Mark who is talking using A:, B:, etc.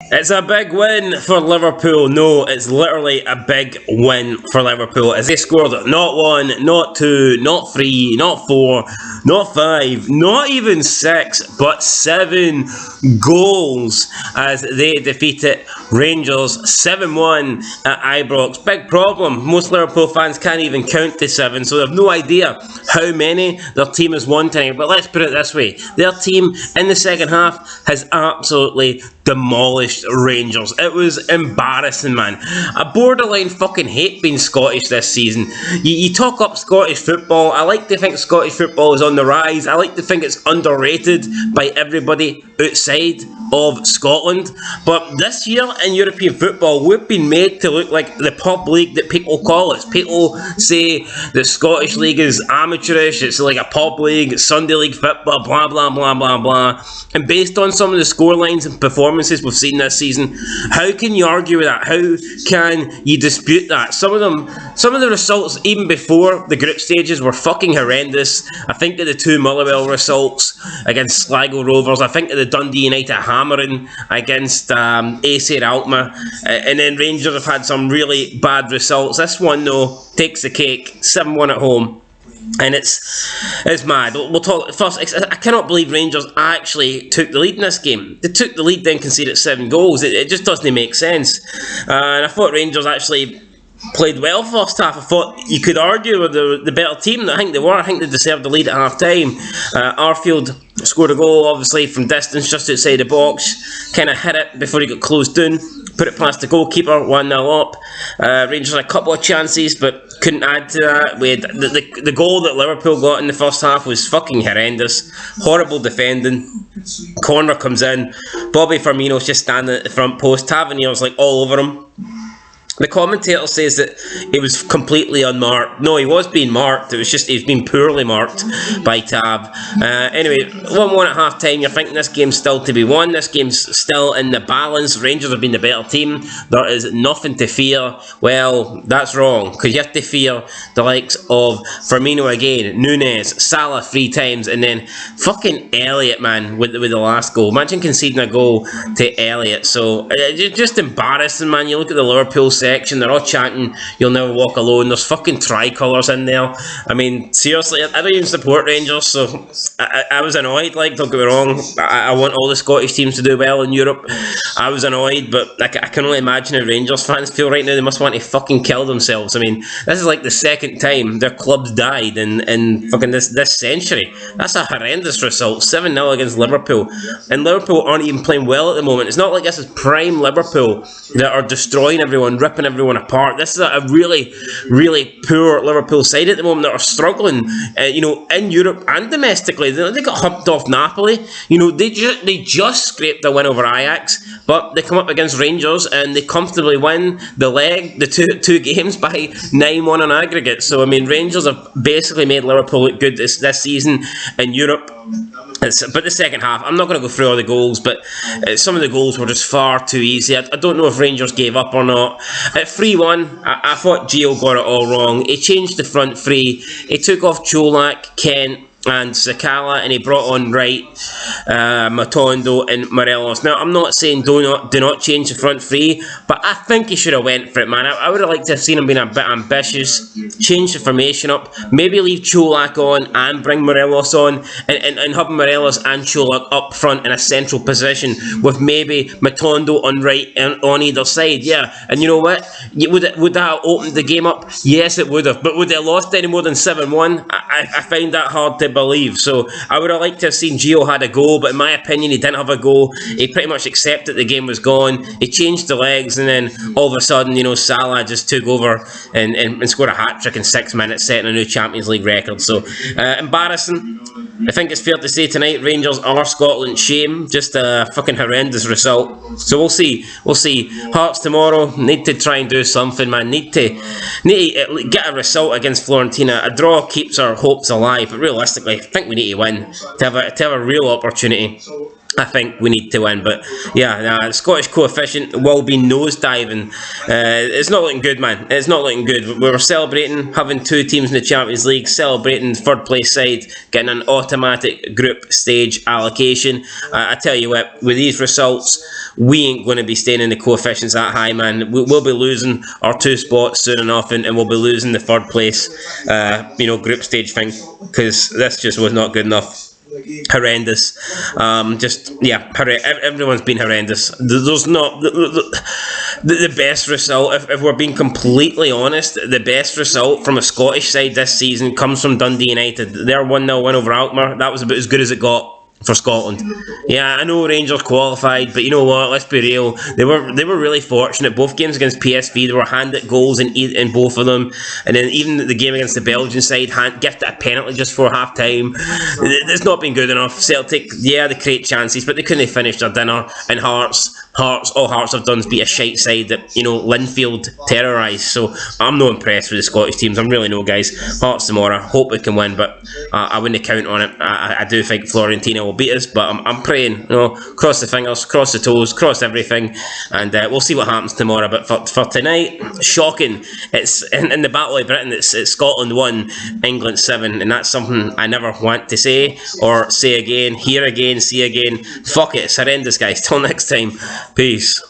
A: It's a big win for Liverpool. No, it's literally a big win for Liverpool as they scored not 1, not 2, not 3, not 4, not 5, not even 6, but 7 goals as they defeated Rangers 7-1 at Ibrox. Big problem. Most Liverpool fans can't even count to 7, so they have no idea how many their team has won tonight. But let's put it this way. Their team in the second half has absolutely demolished Rangers. It was embarrassing, man. I borderline fucking hate being Scottish this season. You talk up Scottish football. I like to think Scottish football is on the rise. I like to think it's underrated by everybody outside of Scotland. But this year in European football, we've been made to look like the pub league that people call us. People say the Scottish league is amateurish. It's like a pub league. It's Sunday league football. Blah blah blah blah blah. And based on some of the scorelines and performances we've seen this season, how can you argue with that? How can you dispute that? Some of the results even before the group stages were fucking horrendous. I think of the 2 Motherwell results against Sligo Rovers. I think of the Dundee United hammering against AC Alkmaar, and then Rangers have had some really bad results. This one though takes the cake. 7-1 at home. And it's mad. We'll talk first. I cannot believe Rangers actually took the lead in this game. They took the lead, then conceded 7 goals. It just doesn't make sense. And I thought Rangers actually played well first half. I thought you could argue with the better team. I think they were. I think they deserved the lead at half time. Arfield scored a goal, obviously from distance, just outside the box. Kind of hit it before he got closed down. Put it past the goalkeeper, 1-0 up. Rangers had a couple of chances, but couldn't add to that. We had the goal that Liverpool got in the first half was fucking horrendous. Horrible defending. Corner comes in. Bobby Firmino's just standing at the front post. Tavernier's like all over him. The commentator says that he was completely unmarked. No, he was being marked. It was just he's been poorly marked by Tav. Anyway, 1-1 at half time. You're thinking this game's still to be won. This game's still in the balance. Rangers have been the better team. There is nothing to fear. Well, that's wrong, because you have to fear the likes of Firmino again, Nunes, Salah 3 times, and then fucking Elliott, man, with the last goal. Imagine conceding a goal to Elliott. So just embarrassing, man. You look at the Liverpool section, they're all chanting "You'll never walk alone." There's fucking tricolours in there. I mean, seriously, I don't even support Rangers, so I was annoyed. Like, don't get me wrong, I want all the Scottish teams to do well in Europe. I was annoyed, but I can only imagine how Rangers fans feel right now. They must want to fucking kill themselves. I mean, this is like the second time their club's died in fucking this century. That's a horrendous result. 7-0 against Liverpool, and Liverpool aren't even playing well at the moment. It's not like this is prime Liverpool that are destroying everyone, ripping everyone apart. This is a really, really poor Liverpool side at the moment that are struggling, in Europe and domestically. They got humped off Napoli. They just scraped a win over Ajax, but they come up against Rangers and they comfortably win the two games by 9-1 on aggregate. So I mean, Rangers have basically made Liverpool look good this season in Europe. But the second half, I'm not going to go through all the goals, but some of the goals were just far too easy. I don't know if Rangers gave up or not. At 3-1, I thought Gio got it all wrong. He changed the front three. He took off Cholak, Kent, and Sakala, and he brought on Wright, Matondo, and Morelos. Now, I'm not saying do not change the front three, but I think he should have went for it, man. I would have liked to have seen him being a bit ambitious, change the formation up, maybe leave Cholak on and bring Morelos on, and have Morelos and Cholak up front in a central position with maybe Matondo on right and on either side. Yeah, and you know what? Would that have opened the game up? Yes, it would have. But would they have lost any more than 7-1? I find that hard to believe. So I would have liked to have seen Gio had a goal, but in my opinion he didn't have a goal. He pretty much accepted the game was gone. He changed the legs, and then all of a sudden, Salah just took over and scored a hat-trick in 6 minutes, setting a new Champions League record. So embarrassing. I think it's fair to say tonight Rangers are Scotland's shame. Just a fucking horrendous result. So we'll see. Hearts tomorrow need to try and do something, man. Need to get a result against Fiorentina. A draw keeps our hopes alive, but realistically I think we need to win to have a real opportunity I think we need to win, but yeah, the Scottish coefficient will be nosediving. It's not looking good, man. It's not looking good. We were celebrating having 2 teams in the Champions League, celebrating third place side getting an automatic group stage allocation. I tell you what, with these results, we ain't going to be staying in the coefficients that high, man. We'll be losing our 2 spots soon enough, and we'll be losing the third place, group stage thing, because this just was not good enough. Horrendous. Everyone's been horrendous. There's not the best result, if we're being completely honest, the best result from a Scottish side this season comes from Dundee United. Their 1-0 win over Alkmaar, that was about as good as it got for Scotland. Yeah, I know Rangers qualified, but you know what? Let's be real. They were really fortunate. Both games against PSV, they were handed goals in both of them, and then even the game against the Belgian side, gifted a penalty just for half time. It's not been good enough. Celtic, yeah, they create chances, but they couldn't finish their dinner. And all Hearts have done is beat a shite side that Linfield terrorised. So I'm not impressed with the Scottish teams. I'm really not, guys. Hearts tomorrow. Hope we can win, but I wouldn't count on it. I do think Fiorentina will beat us, but I'm praying. Cross the fingers, cross the toes, cross everything, and we'll see what happens tomorrow. But for tonight, shocking. It's in the Battle of Britain. It's Scotland 1, England 7, and that's something I never want to say or say again. Hear again, see again. Fuck it. It's horrendous, guys. Till next time. Peace.